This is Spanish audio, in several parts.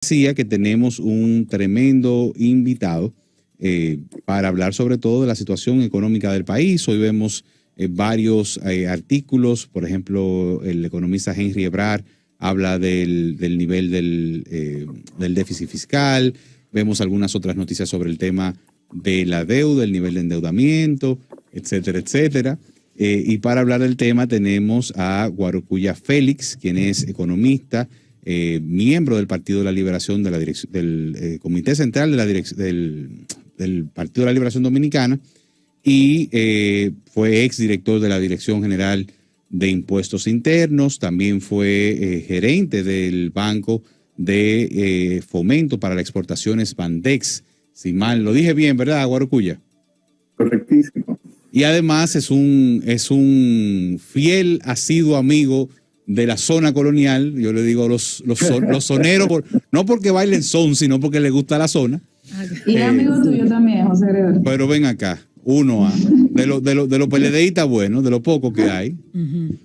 Decía que tenemos un tremendo invitado para hablar sobre todo de la situación económica del país. Hoy vemos varios artículos, por ejemplo, el economista Henry Ebrard habla del nivel del déficit fiscal, vemos algunas otras noticias sobre el tema de la deuda, el nivel de endeudamiento, etcétera, etcétera. Y para hablar del tema tenemos a Guarocuya Félix, quien es economista, miembro del Partido de la Liberación, del Comité Central del Partido de la Liberación Dominicana, y fue exdirector de la Dirección General de Impuestos Internos. También fue gerente del Banco de Fomento para las Exportaciones, Bandex, si mal lo dije bien, ¿verdad, Guarocuya? Correctísimo. Y además es un fiel, asiduo amigo de la zona colonial. Yo le digo los soneros, no porque bailen son, sino porque les gusta la zona. Y amigo tuyo también, José Gregorio. Pero ven acá, uno de los PLDistas buenos, de lo poco que hay,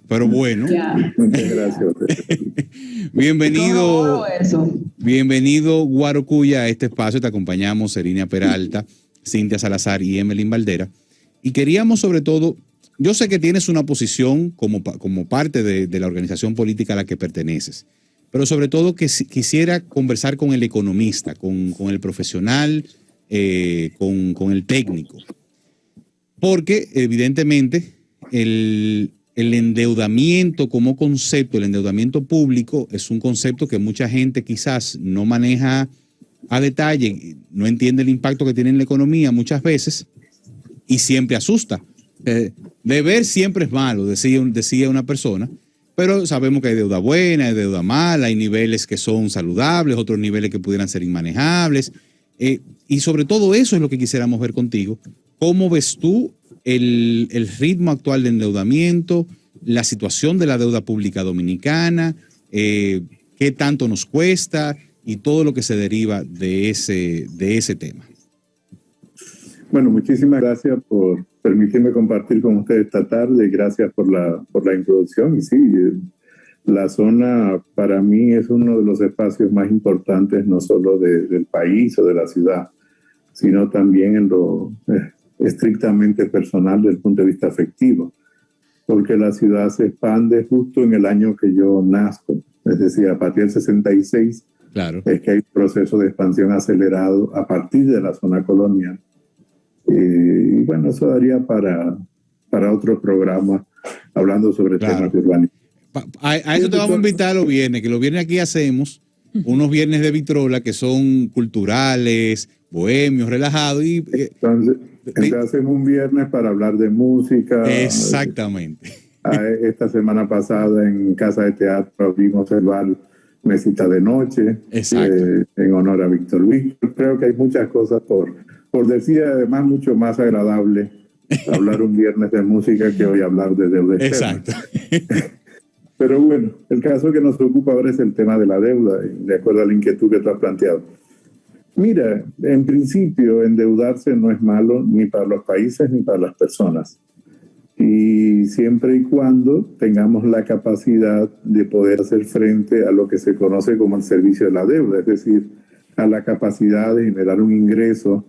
pero bueno. Ya. Muchas gracias. Bienvenido Guarocuya a este espacio. Te acompañamos Serinia Peralta, Cintia Salazar y Emelín Valdera. Y queríamos sobre todo, yo sé que tienes una posición como parte de la organización política a la que perteneces, pero sobre todo que quisiera conversar con el economista, con el profesional, con el técnico. Porque evidentemente el endeudamiento como concepto, el endeudamiento público, es un concepto que mucha gente quizás no maneja a detalle, no entiende el impacto que tiene en la economía muchas veces y siempre asusta. Deber siempre es malo, decía una persona, pero sabemos que hay deuda buena, hay deuda mala, hay niveles que son saludables, otros niveles que pudieran ser inmanejables. Y sobre todo eso es lo que quisiéramos ver contigo. ¿Cómo ves tú el ritmo actual de endeudamiento, la situación de la deuda pública dominicana, qué tanto nos cuesta y todo lo que se deriva de ese tema? Bueno, muchísimas gracias por permitirme compartir con ustedes esta tarde. Gracias por la introducción. Y sí, la zona para mí es uno de los espacios más importantes, no solo del país o de la ciudad, sino también en lo estrictamente personal desde el punto de vista afectivo, porque la ciudad se expande justo en el año que yo nazco, es decir, a partir del 66, claro, es que hay un proceso de expansión acelerado a partir de la zona colonial. Y bueno, eso daría para otro programa hablando sobre temas de urbanismo. A eso te vamos a invitar los viernes, que los viernes aquí hacemos unos viernes de vitrola que son culturales, bohemios, relajados. Entonces hacemos un viernes para hablar de música. Exactamente. Esta semana pasada en Casa de Teatro abrimos el bar Mesita de Noche, en honor a Víctor Víctor. Creo que hay muchas cosas por decir, además mucho más agradable hablar un viernes de música que hoy hablar de deuda externa. Exacto. Pero bueno, el caso que nos preocupa ahora es el tema de la deuda, de acuerdo a la inquietud que tú has planteado. Mira, en principio endeudarse no es malo ni para los países ni para las personas. Y siempre y cuando tengamos la capacidad de poder hacer frente a lo que se conoce como el servicio de la deuda, es decir, a la capacidad de generar un ingreso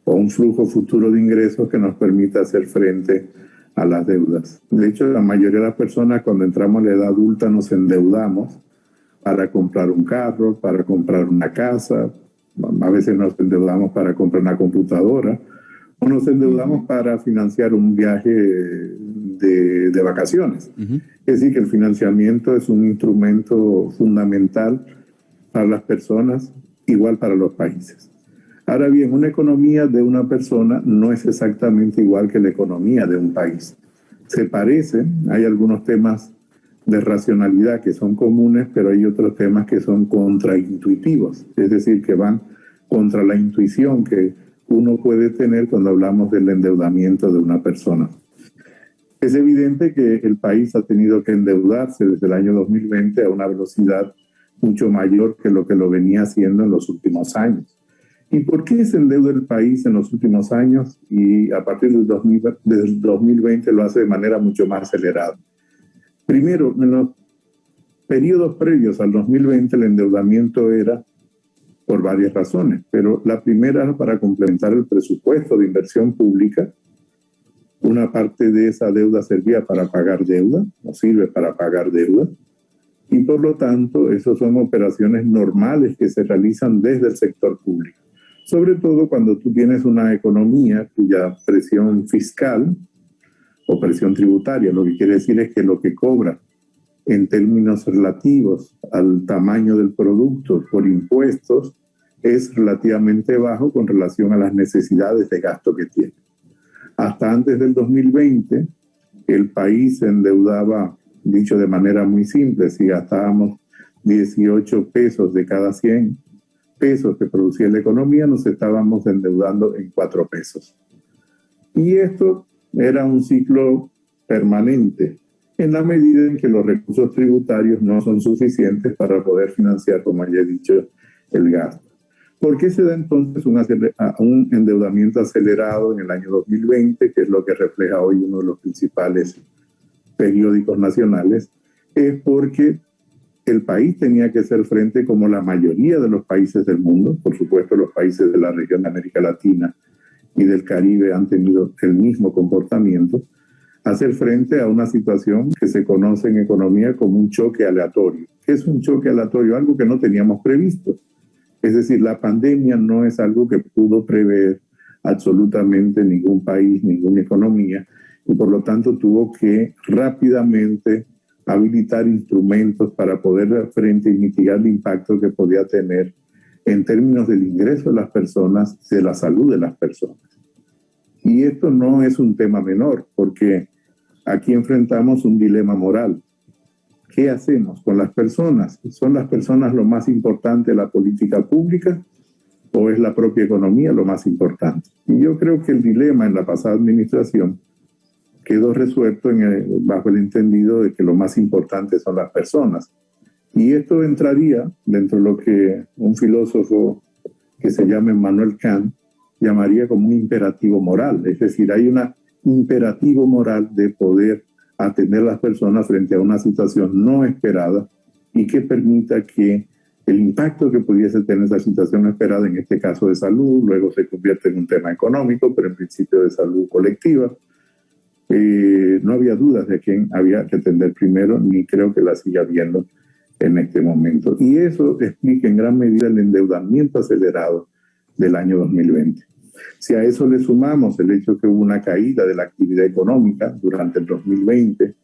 o un flujo futuro de ingresos que nos permita hacer frente a las deudas. De hecho, la mayoría de las personas cuando entramos a la edad adulta nos endeudamos para comprar un carro, para comprar una casa, a veces nos endeudamos para comprar una computadora, o nos endeudamos para financiar un viaje de vacaciones. Es decir, que el financiamiento es un instrumento fundamental para las personas, igual para los países. Ahora bien, una economía de una persona no es exactamente igual que la economía de un país. Se parecen, hay algunos temas de racionalidad que son comunes, pero hay otros temas que son contraintuitivos, es decir, que van contra la intuición que uno puede tener cuando hablamos del endeudamiento de una persona. Es evidente que el país ha tenido que endeudarse desde el año 2020 a una velocidad mucho mayor que lo venía haciendo en los últimos años. ¿Y por qué se endeuda el país en los últimos años y a partir del 2020 lo hace de manera mucho más acelerada? Primero, en los periodos previos al 2020 el endeudamiento era por varias razones, pero la primera, para complementar el presupuesto de inversión pública. Una parte de esa deuda servía para pagar deuda, o sirve para pagar deuda, y por lo tanto, esas son operaciones normales que se realizan desde el sector público. Sobre todo cuando tú tienes una economía cuya presión fiscal o presión tributaria, lo que quiere decir es que lo que cobra en términos relativos al tamaño del producto por impuestos es relativamente bajo con relación a las necesidades de gasto que tiene. Hasta antes del 2020, el país se endeudaba, dicho de manera muy simple, si gastábamos 18 pesos de cada 100 pesos que producía la economía, nos estábamos endeudando en 4 pesos. Y esto era un ciclo permanente, en la medida en que los recursos tributarios no son suficientes para poder financiar, como ya he dicho, el gasto. ¿Por qué se da entonces un endeudamiento acelerado en el año 2020, que es lo que refleja hoy uno de los principales periódicos nacionales? Es porque el país tenía que hacer frente, como la mayoría de los países del mundo, por supuesto los países de la región de América Latina y del Caribe han tenido el mismo comportamiento, hacer frente a una situación que se conoce en economía como un choque aleatorio. ¿Qué es un choque aleatorio? Algo que no teníamos previsto. Es decir, la pandemia no es algo que pudo prever absolutamente ningún país, ninguna economía, y por lo tanto tuvo que rápidamente habilitar instrumentos para poder hacer frente y mitigar el impacto que podía tener en términos del ingreso de las personas, de la salud de las personas. Y esto no es un tema menor, porque aquí enfrentamos un dilema moral. ¿Qué hacemos con las personas? ¿Son las personas lo más importante de la política pública o es la propia economía lo más importante? Y yo creo que el dilema en la pasada administración quedó resuelto bajo el entendido de que lo más importante son las personas. Y esto entraría dentro de lo que un filósofo que se llama Immanuel Kant llamaría como un imperativo moral. Es decir, hay un imperativo moral de poder atender a las personas frente a una situación no esperada y que permita que el impacto que pudiese tener esa situación no esperada, en este caso de salud, luego se convierte en un tema económico, pero en principio de salud colectiva. No había dudas de quién había que atender primero, ni creo que la siga habiendo en este momento. Y eso explica en gran medida el endeudamiento acelerado del año 2020. Si a eso le sumamos el hecho que hubo una caída de la actividad económica durante el 2020,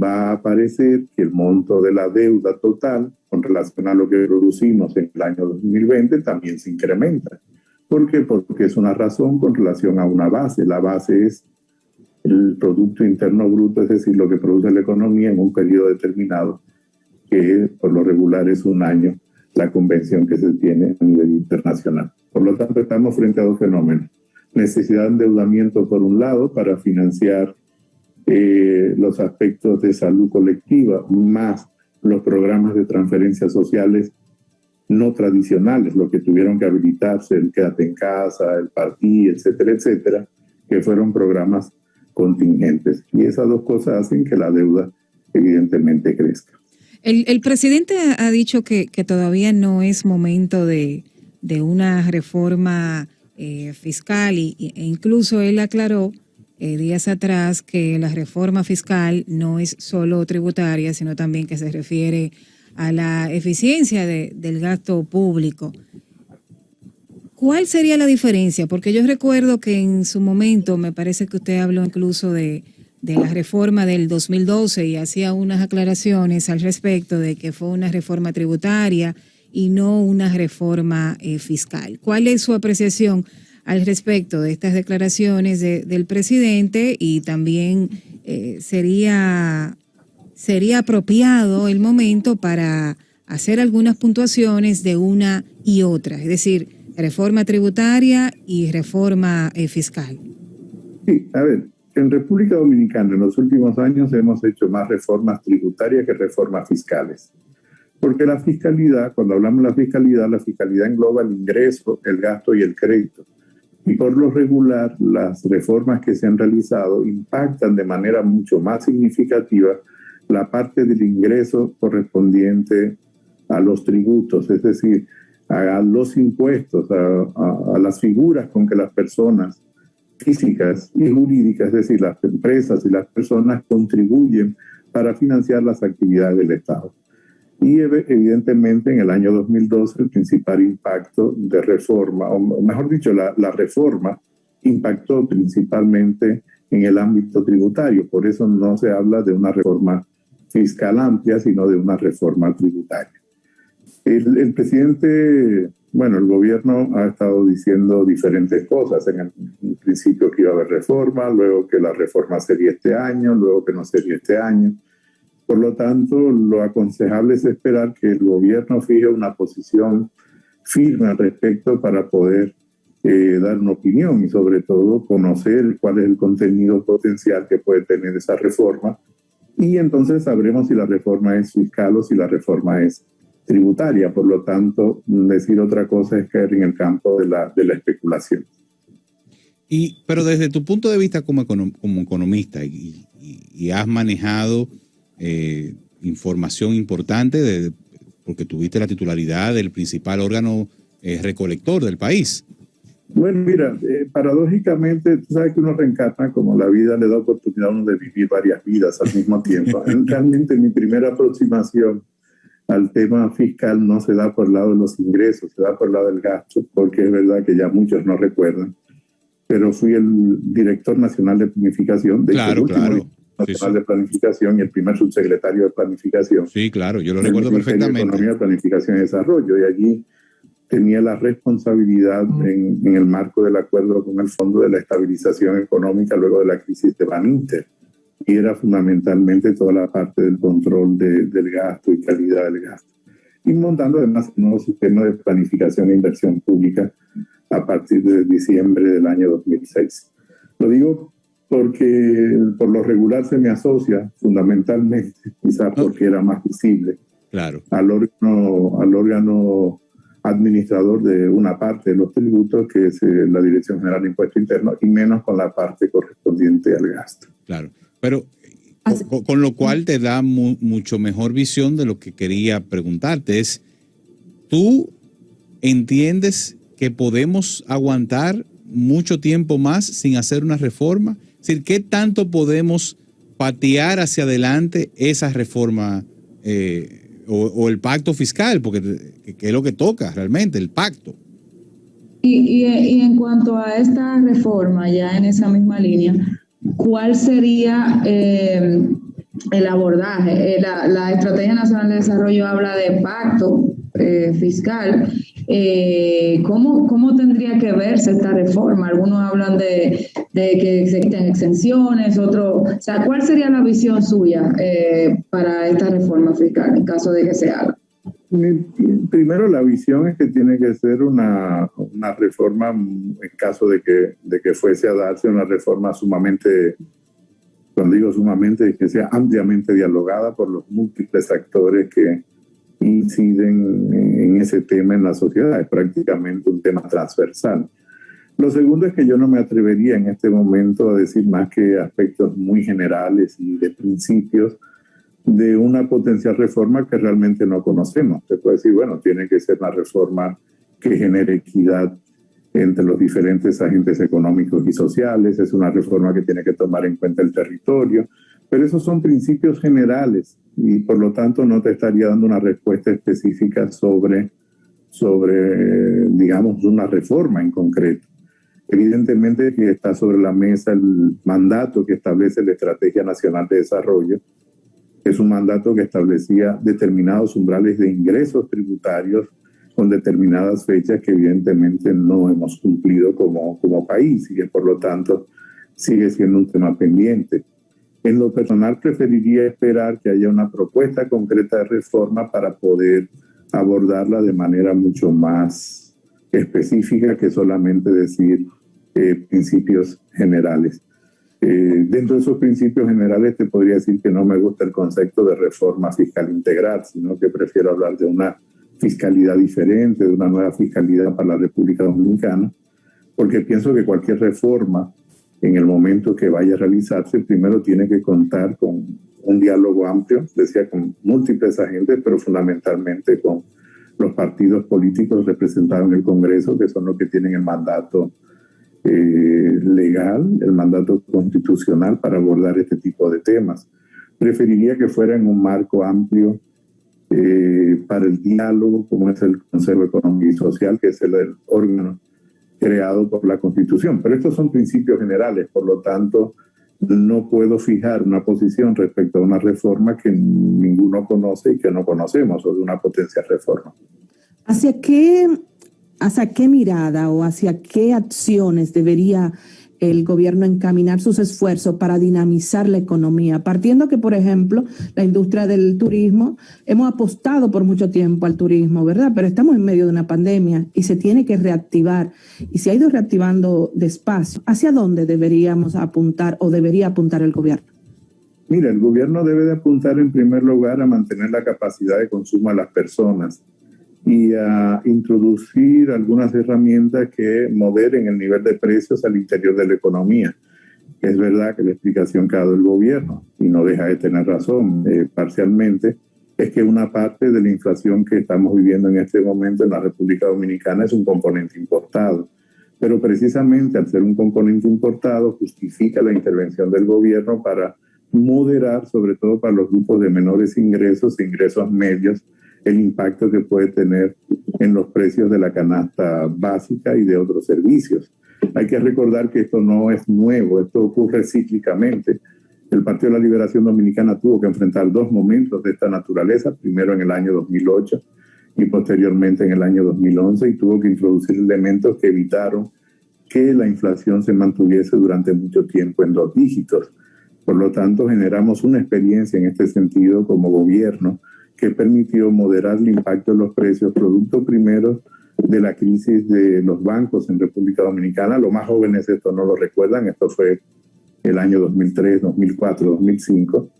va a aparecer que el monto de la deuda total con relación a lo que producimos en el año 2020 también se incrementa. ¿Por qué? Porque es una razón con relación a una base. La base es el Producto Interno Bruto, es decir, lo que produce la economía en un periodo determinado, que por lo regular es un año, la convención que se tiene a nivel internacional. Por lo tanto, estamos frente a dos fenómenos. Necesidad de endeudamiento, por un lado, para financiar los aspectos de salud colectiva, más los programas de transferencias sociales no tradicionales, lo que tuvieron que habilitarse, el Quédate en Casa, el Partí, etcétera, etcétera, que fueron programas contingentes. Y esas dos cosas hacen que la deuda evidentemente crezca. El presidente ha dicho que todavía no es momento de una reforma fiscal e incluso él aclaró días atrás que la reforma fiscal no es solo tributaria, sino también que se refiere a la eficiencia del gasto público. ¿Cuál sería la diferencia? Porque yo recuerdo que en su momento, me parece que usted habló incluso de la reforma del 2012 y hacía unas aclaraciones al respecto de que fue una reforma tributaria y no una reforma fiscal. ¿Cuál es su apreciación al respecto de estas declaraciones del presidente? Y también sería apropiado el momento para hacer algunas puntuaciones de una y otra, es decir, reforma tributaria y reforma fiscal. Sí, a ver, en República Dominicana en los últimos años hemos hecho más reformas tributarias que reformas fiscales. Porque la fiscalidad, cuando hablamos de la fiscalidad engloba el ingreso, el gasto y el crédito. Y por lo regular, las reformas que se han realizado impactan de manera mucho más significativa la parte del ingreso correspondiente a los tributos. Es decir, a los impuestos, a las figuras con que las personas físicas y jurídicas, es decir, las empresas y las personas contribuyen para financiar las actividades del Estado. Y evidentemente en el año 2012 el principal impacto de reforma, o mejor dicho, la reforma impactó principalmente en el ámbito tributario. Por eso no se habla de una reforma fiscal amplia, sino de una reforma tributaria. El presidente, bueno, el gobierno ha estado diciendo diferentes cosas. En el principio que iba a haber reforma, luego que la reforma sería este año, luego que no sería este año. Por lo tanto, lo aconsejable es esperar que el gobierno fije una posición firme al respecto para poder dar una opinión y sobre todo conocer cuál es el contenido potencial que puede tener esa reforma. Y entonces sabremos si la reforma es fiscal o si la reforma es tributaria. Por lo tanto, decir otra cosa es caer en el campo de la especulación. Pero desde tu punto de vista como economista, y has manejado información importante porque tuviste la titularidad del principal órgano recolector del país. Bueno, mira, paradójicamente, tú sabes que uno reencarna como la vida le da oportunidad a uno de vivir varias vidas al mismo tiempo. Realmente mi primera aproximación al tema fiscal no se da por el lado de los ingresos, se da por el lado del gasto, porque es verdad que ya muchos no recuerdan, pero fui el director nacional de planificación, Claro. Nacional de Planificación y el primer subsecretario de Planificación. Sí, claro, yo lo recuerdo perfectamente. De Economía, Planificación y Desarrollo, y allí tenía la responsabilidad en el marco del acuerdo con el Fondo de la Estabilización Económica luego de la crisis de Baninter. Y era fundamentalmente toda la parte del control del gasto y calidad del gasto. Y montando además un nuevo sistema de planificación e inversión pública a partir de diciembre del año 2006. Lo digo porque por lo regular se me asocia fundamentalmente, quizás porque era más visible, claro, al órgano administrador de una parte de los tributos, que es la Dirección General de Impuestos Internos, y menos con la parte correspondiente al gasto. Claro, pero con lo cual te da mucho mejor visión de lo que quería preguntarte. ¿Tú entiendes que podemos aguantar mucho tiempo más sin hacer una reforma? Es decir, ¿qué tanto podemos patear hacia adelante esa reforma o el pacto fiscal? Porque que es lo que toca realmente, el pacto. Y en cuanto a esta reforma, ya en esa misma línea, ¿cuál sería el abordaje? La Estrategia Nacional de Desarrollo habla de pacto fiscal. ¿Cómo tendría que verse esta reforma? Algunos hablan de que se quiten exenciones, otros... O sea, ¿cuál sería la visión suya para esta reforma fiscal en caso de que se haga? Primero, la visión es que tiene que ser una reforma, en caso de que fuese a darse una reforma sumamente, cuando digo sumamente, que sea ampliamente dialogada por los múltiples actores que inciden en ese tema en la sociedad. Es prácticamente un tema transversal. Lo segundo es que yo no me atrevería en este momento a decir más que aspectos muy generales y de principios de una potencial reforma que realmente no conocemos. Se puede decir, bueno, tiene que ser una reforma que genere equidad entre los diferentes agentes económicos y sociales, es una reforma que tiene que tomar en cuenta el territorio, pero esos son principios generales y por lo tanto no te estaría dando una respuesta específica sobre digamos, una reforma en concreto. Evidentemente que está sobre la mesa el mandato que establece la Estrategia Nacional de Desarrollo. Es un mandato que establecía determinados umbrales de ingresos tributarios con determinadas fechas que evidentemente no hemos cumplido como país y que por lo tanto sigue siendo un tema pendiente. En lo personal preferiría esperar que haya una propuesta concreta de reforma para poder abordarla de manera mucho más específica que solamente decir principios generales. Dentro de esos principios generales te podría decir que no me gusta el concepto de reforma fiscal integral, sino que prefiero hablar de una fiscalidad diferente, de una nueva fiscalidad para la República Dominicana, porque pienso que cualquier reforma en el momento que vaya a realizarse, primero tiene que contar con un diálogo amplio, decía, con múltiples agentes, pero fundamentalmente con los partidos políticos representados en el Congreso, que son los que tienen el mandato legal, el mandato constitucional para abordar este tipo de temas. Preferiría que fuera en un marco amplio para el diálogo, como es el Consejo Económico y Social, que es el órgano creado por la Constitución. Pero estos son principios generales, por lo tanto, no puedo fijar una posición respecto a una reforma que ninguno conoce y que no conocemos, o de una potencial reforma. ¿Hacia qué mirada o hacia qué acciones debería el gobierno encaminar sus esfuerzos para dinamizar la economía? Partiendo que, por ejemplo, la industria del turismo, hemos apostado por mucho tiempo al turismo, ¿verdad? Pero estamos en medio de una pandemia y se tiene que reactivar, y se ha ido reactivando despacio. ¿Hacia dónde deberíamos apuntar o debería apuntar el gobierno? Mira, el gobierno debe de apuntar en primer lugar a mantener la capacidad de consumo a las personas y a introducir algunas herramientas que moderen el nivel de precios al interior de la economía. Es verdad que la explicación que ha dado el gobierno, y no deja de tener razón parcialmente, es que una parte de la inflación que estamos viviendo en este momento en la República Dominicana es un componente importado. Pero precisamente al ser un componente importado justifica la intervención del gobierno para moderar, sobre todo para los grupos de menores ingresos e ingresos medios, el impacto que puede tener en los precios de la canasta básica y de otros servicios. Hay que recordar que esto no es nuevo, esto ocurre cíclicamente. El Partido de la Liberación Dominicana tuvo que enfrentar dos momentos de esta naturaleza, primero en el año 2008 y posteriormente en el año 2011, y tuvo que introducir elementos que evitaron que la inflación se mantuviese durante mucho tiempo en 2 dígitos. Por lo tanto, generamos una experiencia en este sentido como gobierno que permitió moderar el impacto de los precios, producto primero de la crisis de los bancos en República Dominicana. Los más jóvenes esto no lo recuerdan, esto fue el año 2003, 2004, 2005.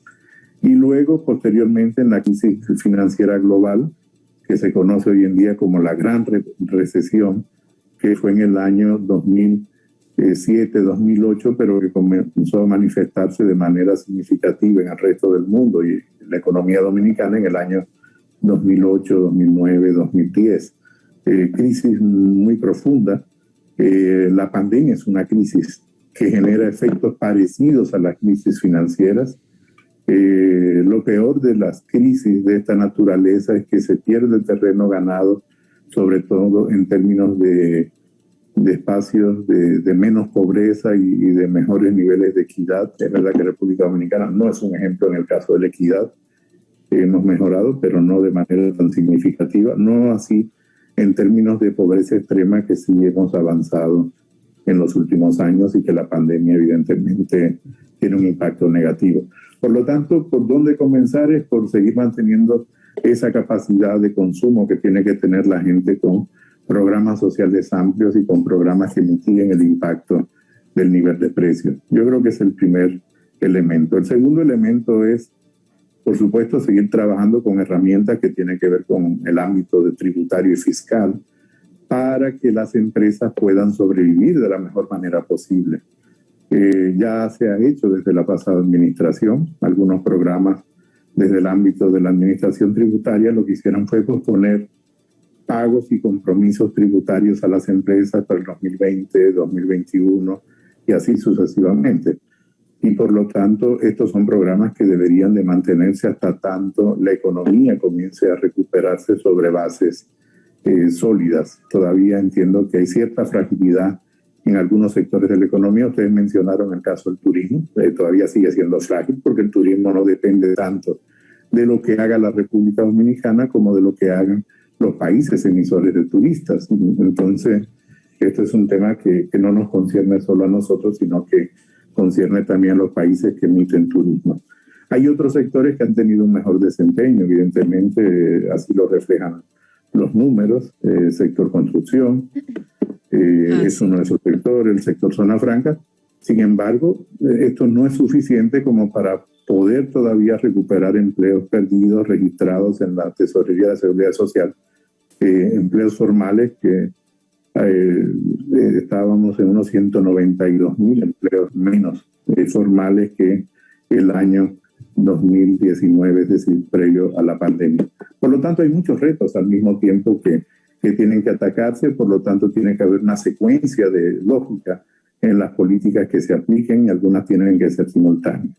Y luego, posteriormente, en la crisis financiera global, que se conoce hoy en día como la Gran Recesión, que fue en el año 2007, 2008, pero que comenzó a manifestarse de manera significativa en el resto del mundo y la economía dominicana en el año 2008, 2009, 2010. Crisis muy profunda. La pandemia es una crisis que genera efectos parecidos a las crisis financieras. Lo peor de las crisis de esta naturaleza es que se pierde terreno ganado, sobre todo en términos de espacios de menos pobreza y de mejores niveles de equidad. Es verdad que República Dominicana no es un ejemplo en el caso de la equidad. Hemos mejorado, pero no de manera tan significativa. No así en términos de pobreza extrema, que sí hemos avanzado en los últimos años y que la pandemia evidentemente tiene un impacto negativo. Por lo tanto, ¿por dónde comenzar? Es por seguir manteniendo esa capacidad de consumo que tiene que tener la gente con programas sociales amplios y con programas que mitiguen el impacto del nivel de precios. Yo creo que es el primer elemento. El segundo elemento es, por supuesto, seguir trabajando con herramientas que tienen que ver con el ámbito de tributario y fiscal para que las empresas puedan sobrevivir de la mejor manera posible. Ya se ha hecho desde la pasada administración algunos programas desde el ámbito de la administración tributaria. Lo que hicieron fue posponer pagos y compromisos tributarios a las empresas para el 2020, 2021 y así sucesivamente. Y por lo tanto, estos son programas que deberían de mantenerse hasta tanto la economía comience a recuperarse sobre bases sólidas. Todavía entiendo que hay cierta fragilidad en algunos sectores de la economía. Ustedes mencionaron el caso del turismo. Todavía sigue siendo frágil porque el turismo no depende tanto de lo que haga la República Dominicana como de lo que hagan los países emisores de turistas. Entonces, este es un tema que no nos concierne solo a nosotros, sino que concierne también a los países que emiten turismo. Hay otros sectores que han tenido un mejor desempeño, evidentemente, así lo reflejan los números. El sector construcción es uno de esos sectores, el sector zona franca. Sin embargo, esto no es suficiente como para poder todavía recuperar empleos perdidos registrados en la Tesorería de la Seguridad Social, empleos formales que estábamos en unos 192,000 empleos menos formales que el año 2019, es decir, previo a la pandemia. Por Por lo tanto, hay muchos retos al mismo tiempo que tienen que atacarse, por lo tanto, tiene que haber una secuencia de lógica en las políticas que se apliquen y algunas tienen que ser simultáneas.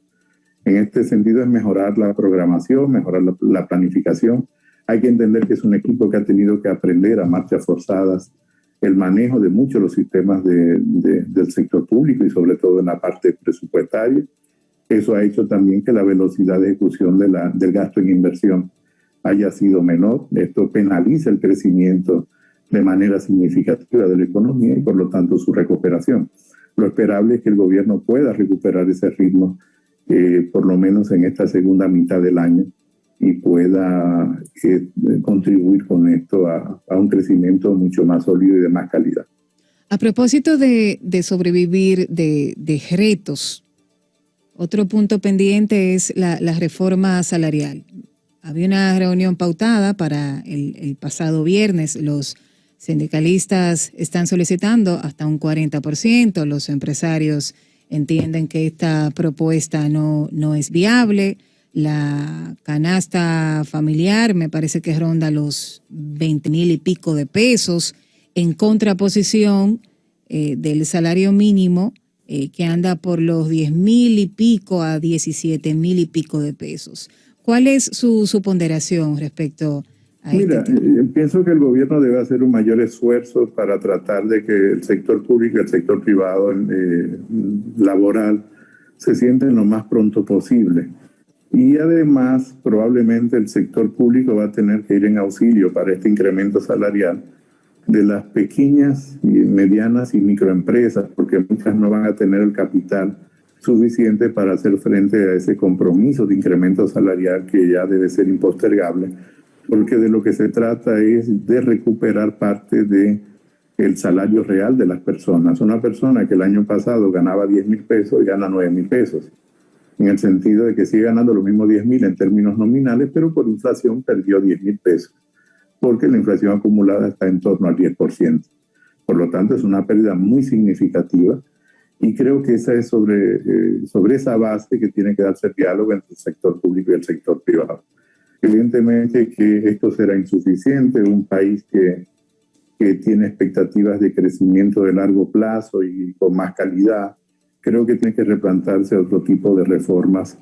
En este sentido es mejorar la programación, mejorar la planificación. Hay que entender que es un equipo que ha tenido que aprender a marchas forzadas el manejo de muchos de los sistemas del sector público y sobre todo en la parte presupuestaria. Eso ha hecho también que la velocidad de ejecución del gasto en inversión haya sido menor. Esto penaliza el crecimiento de manera significativa de la economía y por lo tanto su recuperación. Lo esperable es que el gobierno pueda recuperar ese ritmo por lo menos en esta segunda mitad del año y pueda contribuir con esto a un crecimiento mucho más sólido y de más calidad. A propósito de sobrevivir de retos, otro punto pendiente es la reforma salarial. Había una reunión pautada para el pasado viernes. Los sindicalistas están solicitando hasta un 40%. Los empresarios entienden que esta propuesta no es viable. La canasta familiar me parece que ronda los 20,000 y pico de pesos, en contraposición del salario mínimo que anda por los 10,000 y pico a 17,000 y pico de pesos. ¿Cuál es su ponderación respecto a Mira, pienso que el gobierno debe hacer un mayor esfuerzo para tratar de que el sector público y el sector privado laboral se sienten lo más pronto posible. Y además, probablemente el sector público va a tener que ir en auxilio para este incremento salarial de las pequeñas y medianas y microempresas, porque muchas no van a tener el capital suficiente para hacer frente a ese compromiso de incremento salarial que ya debe ser impostergable, porque de lo que se trata es de recuperar parte del salario real de las personas. Una persona que el año pasado ganaba 10,000 pesos gana 9,000 pesos, en el sentido de que sigue ganando lo mismo 10,000 en términos nominales, pero por inflación perdió 10,000 pesos, porque la inflación acumulada está en torno al 10%. Por lo tanto, es una pérdida muy significativa y creo que esa es sobre esa base que tiene que darse el diálogo entre el sector público y el sector privado. Evidentemente que esto será insuficiente. Un país que tiene expectativas de crecimiento de largo plazo y con más calidad, creo que tiene que replantearse otro tipo de reformas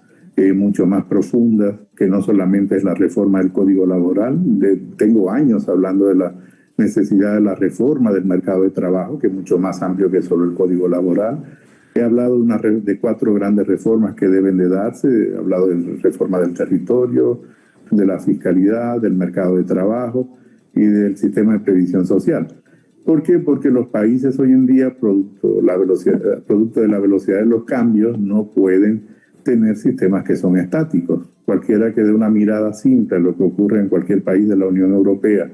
mucho más profundas, que no solamente es la reforma del Código Laboral. Tengo años hablando de la necesidad de la reforma del mercado de trabajo, que es mucho más amplio que solo el Código Laboral. He hablado de 4 grandes reformas que deben de darse. He hablado de la reforma del territorio, de la fiscalidad, del mercado de trabajo y del sistema de previsión social. ¿Por qué? Porque los países hoy en día, producto de la velocidad de los cambios, no pueden tener sistemas que son estáticos. Cualquiera que dé una mirada simple a lo que ocurre en cualquier país de la Unión Europea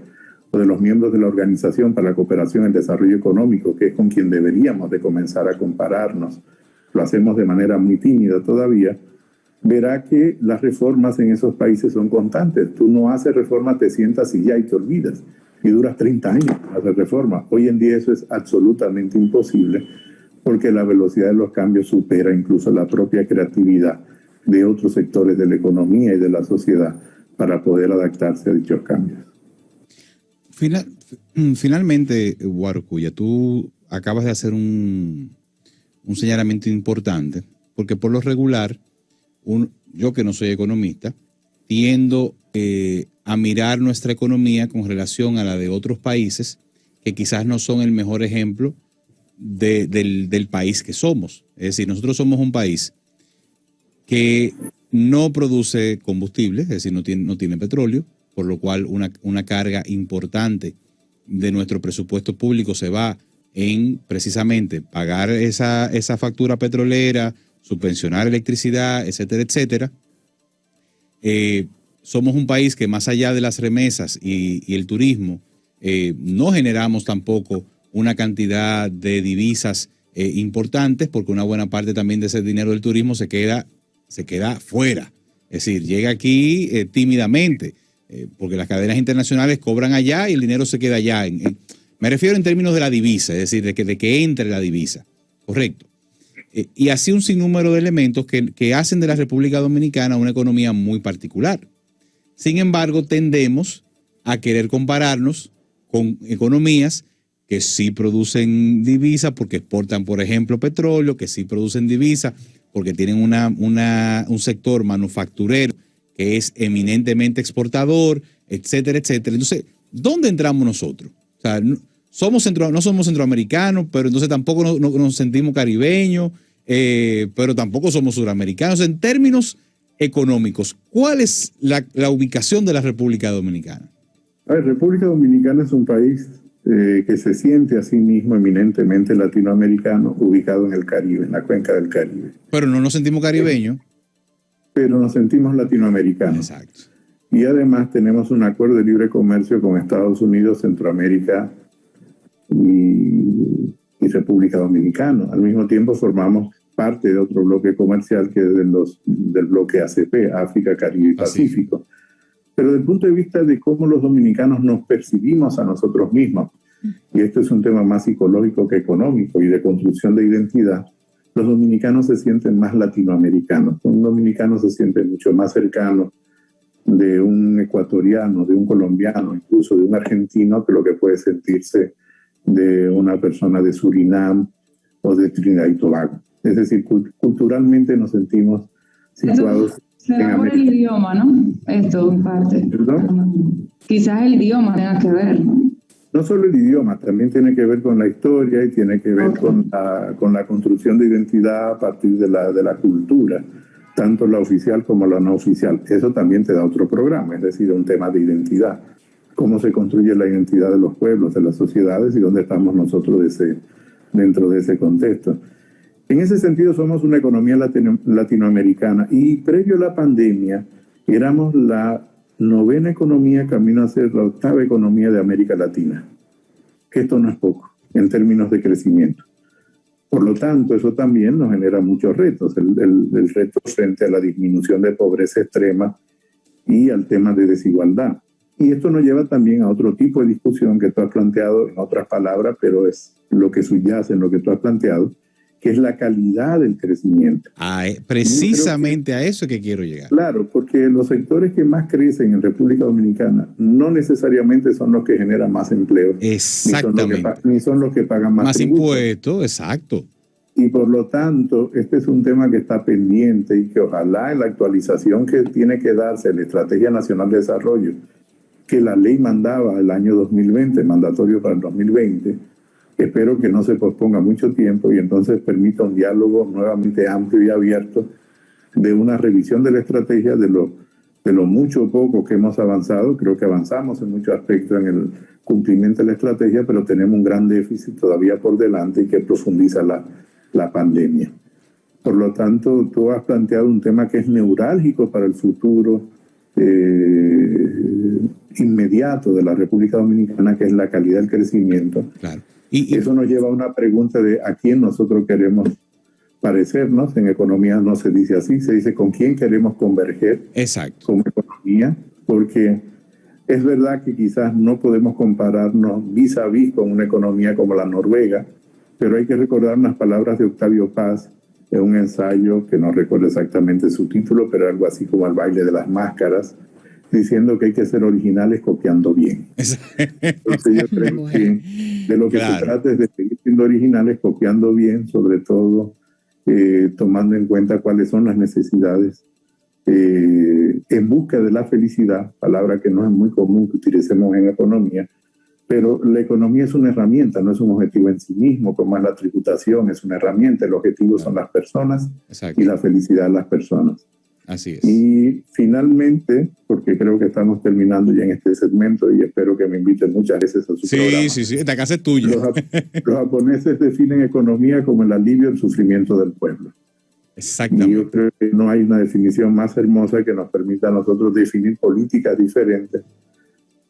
o de los miembros de la Organización para la Cooperación y el Desarrollo Económico, que es con quien deberíamos de comenzar a compararnos, lo hacemos de manera muy tímida todavía, verá que las reformas en esos países son constantes. Tú no haces reformas, te sientas y ya y te olvidas. Y duras 30 años en hacer reformas. Hoy en día eso es absolutamente imposible porque la velocidad de los cambios supera incluso la propia creatividad de otros sectores de la economía y de la sociedad para poder adaptarse a dichos cambios. Finalmente, Guarocuya, tú acabas de hacer un señalamiento importante, porque por lo regular, yo que no soy economista, tiendo a mirar nuestra economía con relación a la de otros países que quizás no son el mejor ejemplo del país que somos. Es decir, nosotros somos un país que no produce combustible, es decir, no tiene petróleo, por lo cual una carga importante de nuestro presupuesto público se va en precisamente pagar esa factura petrolera, subvencionar electricidad, etcétera, etcétera. Somos un país que más allá de las remesas y el turismo, no generamos tampoco una cantidad de divisas importantes, porque una buena parte también de ese dinero del turismo se queda fuera. Es decir, llega aquí tímidamente, porque las cadenas internacionales cobran allá y el dinero se queda allá. Me refiero en términos de la divisa, es decir, de que entre la divisa. Correcto. Y así un sinnúmero de elementos que hacen de la República Dominicana una economía muy particular. Sin embargo, tendemos a querer compararnos con economías que sí producen divisas porque exportan, por ejemplo, petróleo, que sí producen divisas porque tienen un sector manufacturero que es eminentemente exportador, etcétera, etcétera. Entonces, ¿dónde entramos nosotros? O sea, no somos centroamericanos, pero entonces tampoco nos sentimos caribeños, pero tampoco somos suramericanos. En términos económicos, ¿cuál es la ubicación de la República Dominicana? A ver, República Dominicana es un país que se siente a sí mismo eminentemente latinoamericano, ubicado en el Caribe, en la cuenca del Caribe. Pero no nos sentimos caribeños. Pero nos sentimos latinoamericanos. Exacto. Y además tenemos un acuerdo de libre comercio con Estados Unidos, Centroamérica y República Dominicana. Al mismo tiempo formamos parte de otro bloque comercial que es del bloque ACP, África, Caribe y Pacífico. Pero desde el punto de vista de cómo los dominicanos nos percibimos a nosotros mismos, y esto es un tema más psicológico que económico y de construcción de identidad, los dominicanos se sienten más latinoamericanos. Un dominicano se siente mucho más cercano de un ecuatoriano, de un colombiano, incluso de un argentino, que lo que puede sentirse de una persona de Surinam o de Trinidad y Tobago. Es decir, culturalmente nos sentimos situados en Será por el América. idioma, ¿no? Esto, en parte. ¿Perdón? Quizás el idioma tenga que ver, ¿no? No solo el idioma, también tiene que ver con la historia y tiene que ver con la construcción de identidad a partir de la cultura, tanto la oficial como la no oficial. Eso también te da otro programa, es decir, un tema de identidad. Cómo se construye la identidad de los pueblos, de las sociedades y dónde estamos nosotros dentro de ese contexto. En ese sentido, somos una economía latinoamericana y previo a la pandemia éramos la 9ª economía camino a ser la 8ª economía de América Latina, que esto no es poco en términos de crecimiento. Por lo tanto, eso también nos genera muchos retos, el reto frente a la disminución de pobreza extrema y al tema de desigualdad. Y esto nos lleva también a otro tipo de discusión que tú has planteado en otras palabras, pero es lo que subyace en lo que tú has planteado, que es la calidad del crecimiento. Precisamente a eso es que quiero llegar. Claro, porque los sectores que más crecen en República Dominicana no necesariamente son los que generan más empleo. Exactamente. Ni son los que pagan más impuestos, exacto. Y por lo tanto, este es un tema que está pendiente y que ojalá en la actualización que tiene que darse la Estrategia Nacional de Desarrollo, que la ley mandaba el año 2020, mandatorio para el 2020, espero que no se posponga mucho tiempo y entonces permita un diálogo nuevamente amplio y abierto de una revisión de la estrategia, de lo mucho o poco que hemos avanzado. Creo que avanzamos en muchos aspectos en el cumplimiento de la estrategia, pero tenemos un gran déficit todavía por delante y que profundiza la pandemia. Por lo tanto, tú has planteado un tema que es neurálgico para el futuro inmediato de la República Dominicana, que es la calidad del crecimiento. Claro. Y eso nos lleva a una pregunta de a quién nosotros queremos parecernos. En economía no se dice así, se dice con quién queremos converger. Exacto. Como economía, porque es verdad que quizás no podemos compararnos vis a vis con una economía como la Noruega, pero hay que recordar unas palabras de Octavio Paz en un ensayo que no recuerdo exactamente su título, pero algo así como El baile de las máscaras, diciendo que hay que ser originales copiando bien. Entonces yo creo que de lo que se trata es de seguir siendo originales copiando bien, sobre todo tomando en cuenta cuáles son las necesidades en busca de la felicidad, palabra que no es muy común que utilicemos en economía, pero la economía es una herramienta, no es un objetivo en sí mismo, como es la tributación, es una herramienta, el objetivo son las personas. Exacto. Y la felicidad de las personas. Así es. Y finalmente, porque creo que estamos terminando ya en este segmento y espero que me inviten muchas veces a su programa. Sí, esta casa es tuya. Los japoneses definen economía como el alivio del sufrimiento del pueblo. Exactamente. Y yo creo que no hay una definición más hermosa que nos permita a nosotros definir políticas diferentes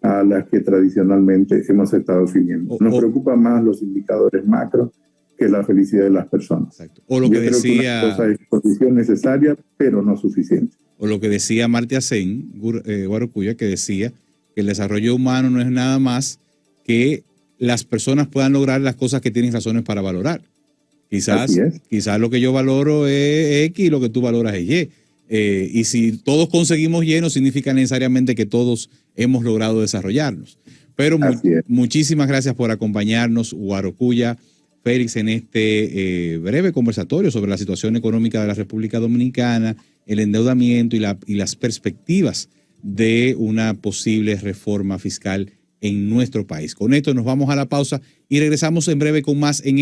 a las que tradicionalmente hemos estado definiendo. Nos preocupan más los indicadores macro que la felicidad de las personas. Exacto. O lo que decía... que una cosa es condición necesaria, pero no suficiente. O lo que decía Amartya Sen, Guarocuya, que decía que el desarrollo humano no es nada más que las personas puedan lograr las cosas que tienen razones para valorar. Quizás lo que yo valoro es X y lo que tú valoras es Y. Y si todos conseguimos lleno, significa necesariamente que todos hemos logrado desarrollarnos. Pero muchísimas gracias por acompañarnos, Guarocuya Félix, en este breve conversatorio sobre la situación económica de la República Dominicana, el endeudamiento y las perspectivas de una posible reforma fiscal en nuestro país. Con esto nos vamos a la pausa y regresamos en breve con más en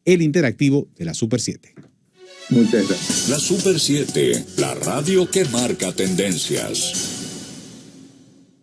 El Interactivo de la Super 7. Muchas gracias. La Super 7, la radio que marca tendencias.